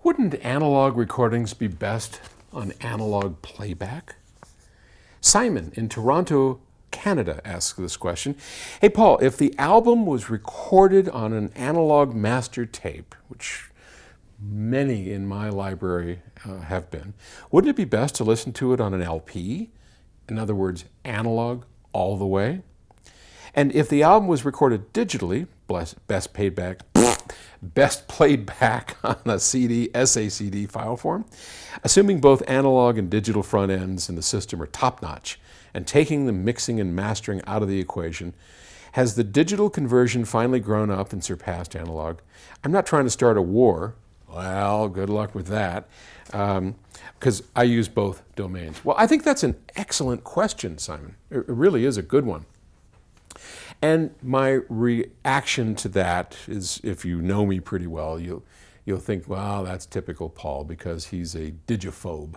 Wouldn't analog recordings be best on analog playback? Simon in Toronto, Canada asks this question. Hey Paul, if the album was recorded on an analog master tape, which many in my library have been, wouldn't it be best to listen to it on an LP? In other words, analog all the way? And if the album was recorded digitally, best played back on a CD, SACD file form, assuming both analog and digital front ends in the system are top-notch, and taking the mixing and mastering out of the equation, has the digital conversion finally grown up and surpassed analog? I'm not trying to start a war. Well, good luck with that, because I use both domains. Well, I think that's an excellent question, Simon. It really is a good one. And my reaction to that is, if you know me pretty well, you'll think, wow, that's typical Paul because he's a digiphobe.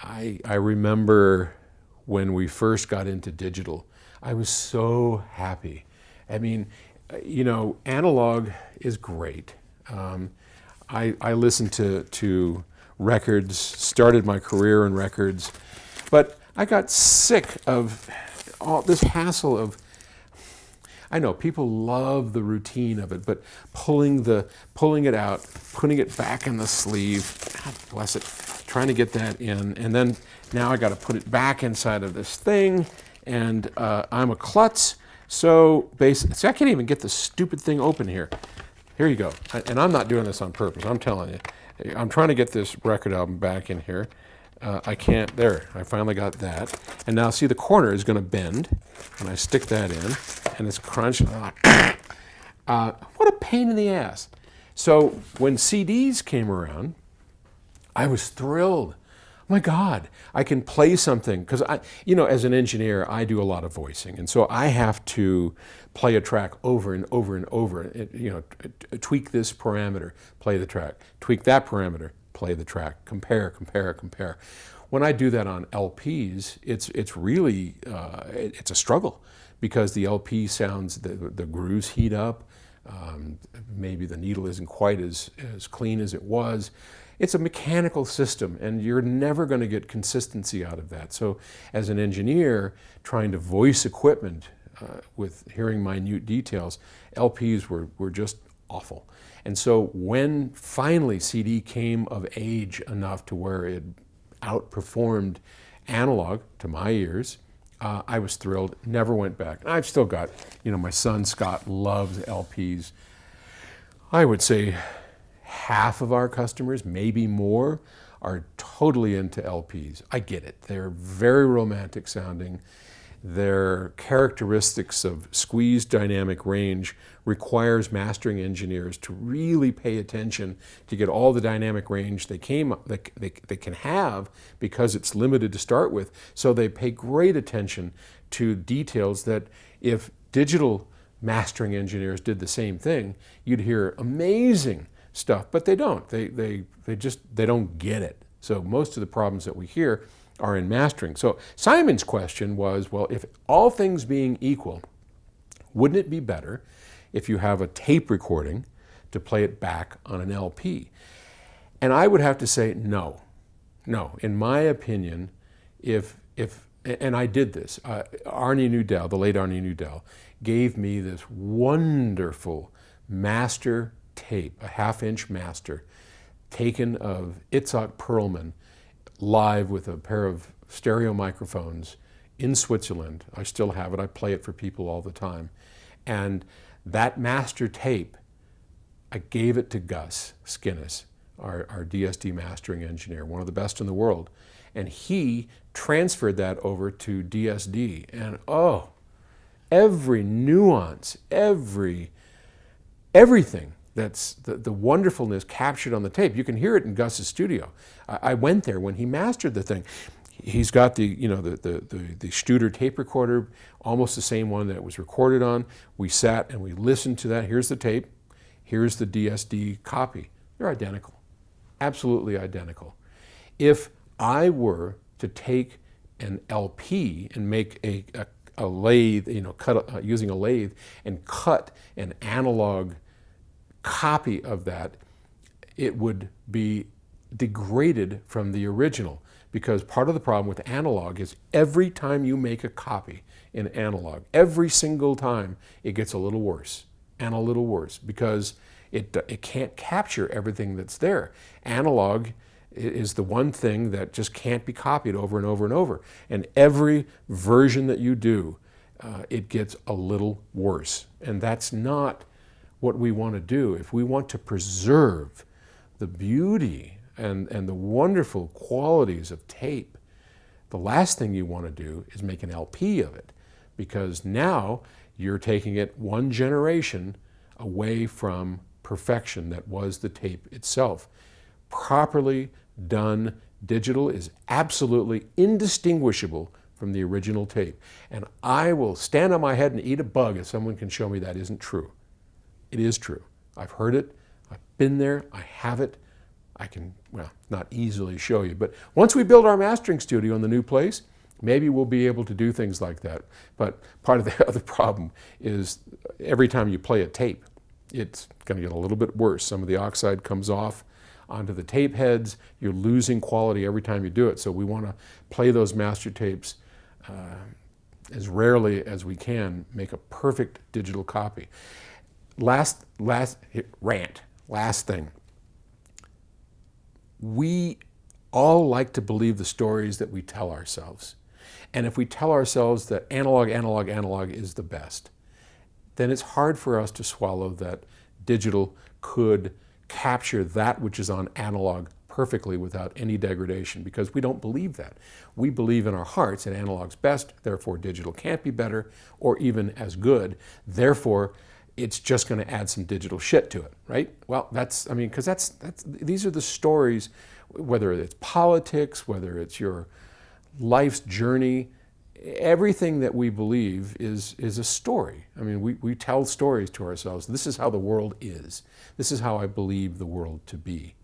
I remember when we first got into digital, I was so happy. I mean, analog is great. I listened to records, started my career in records, but I got sick of all this hassle of, I know people love the routine of it, but pulling it out, putting it back in the sleeve, God bless it, trying to get that in, and then now I got to put it back inside of this thing, and I'm a klutz, so basically, see, I can't even get the stupid thing open here. Here you go, and I'm not doing this on purpose, I'm telling you. I'm trying to get this record album back in here. I can't, there, I finally got that. And now see the corner is gonna bend, and I stick that in, and it's crunching. What a pain in the ass. So when CDs came around, I was thrilled. Oh my God, I can play something. Because as an engineer, I do a lot of voicing. And so I have to play a track over and over and over. Tweak this parameter, play the track. Tweak that parameter, play the track. Compare, compare, compare. When I do that on LPs, it's really, it's a struggle. Because the LP sounds, the grooves heat up, maybe the needle isn't quite as clean as it was. It's a mechanical system, and you're never going to get consistency out of that. So as an engineer, trying to voice equipment with hearing minute details, LPs were just awful. And so when finally CD came of age enough to where it outperformed analog, to my ears, I was thrilled, never went back. And I've still got, my son Scott loves LPs. I would say half of our customers, maybe more, are totally into LPs. I get it. They're very romantic sounding. Their characteristics of squeezed dynamic range requires mastering engineers to really pay attention to get all the dynamic range they can have, because it's limited to start with. So they pay great attention to details that if digital mastering engineers did the same thing, you'd hear amazing stuff, but they don't. They don't get it. So most of the problems that we hear are in mastering. So Simon's question was, well, if all things being equal, wouldn't it be better if you have a tape recording to play it back on an LP? And I would have to say no. No, in my opinion, and I did this, Arnie Nudell, the late Arnie Nudell, gave me this wonderful master tape, a half-inch master, taken of Itzhak Perlman, live with a pair of stereo microphones in Switzerland. I still have it. I play it for people all the time. And that master tape, I gave it to Gus Skinnis, our DSD mastering engineer, one of the best in the world. And he transferred that over to DSD. And every nuance, everything that's the wonderfulness captured on the tape. You can hear it in Gus's studio. I went there when he mastered the thing. He's got the Studer tape recorder, almost the same one that it was recorded on. We sat and we listened to that. Here's the tape. Here's the DSD copy. They're identical, absolutely identical. If I were to take an LP and make a lathe, using a lathe and cut an analog copy of that, it would be degraded from the original, because part of the problem with analog is every time you make a copy in analog, every single time it gets a little worse and a little worse, because it can't capture everything that's there. Analog is the one thing that just can't be copied over and over and over. And every version that you do, it gets a little worse. And that's not what we want to do. If we want to preserve the beauty and the wonderful qualities of tape, the last thing you want to do is make an LP of it, because now you're taking it one generation away from perfection that was the tape itself. Properly done digital is absolutely indistinguishable from the original tape. And I will stand on my head and eat a bug if someone can show me that isn't true. It is true. I've heard it, I've been there, I have it. I can, well, not easily show you, but once we build our mastering studio in the new place, maybe we'll be able to do things like that. But part of the other problem is every time you play a tape, it's going to get a little bit worse. Some of the oxide comes off onto the tape heads. You're losing quality every time you do it. So we want to play those master tapes as rarely as we can, make a perfect digital copy. Last thing. We all like to believe the stories that we tell ourselves. And if we tell ourselves that analog is the best, then it's hard for us to swallow that digital could capture that which is on analog perfectly without any degradation, because we don't believe that. We believe in our hearts that analog's best, therefore digital can't be better or even as good, therefore it's just going to add some digital shit to it, right? Well, because these are the stories, whether it's politics, whether it's your life's journey, everything that we believe is a story. I mean, we tell stories to ourselves. This is how the world is. This is how I believe the world to be.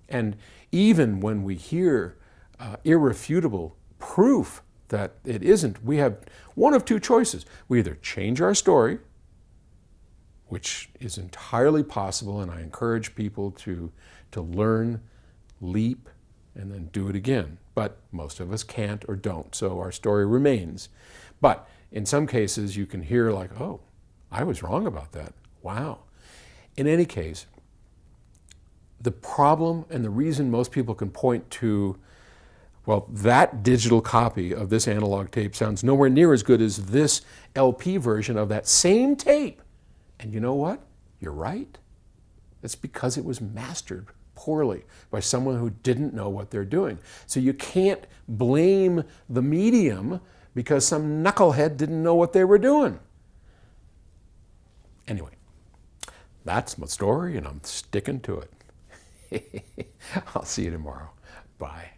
And even when we hear irrefutable proof that it isn't, we have one of two choices. We either change our story, which is entirely possible, and I encourage people to learn, leap, and then do it again. But most of us can't or don't, so our story remains. But in some cases, you can hear like, oh, I was wrong about that. Wow. In any case, the problem and the reason most people can point to, well, that digital copy of this analog tape sounds nowhere near as good as this LP version of that same tape. And you know what? You're right. It's because it was mastered poorly by someone who didn't know what they're doing. So you can't blame the medium because some knucklehead didn't know what they were doing. Anyway, that's my story, and I'm sticking to it. I'll see you tomorrow. Bye.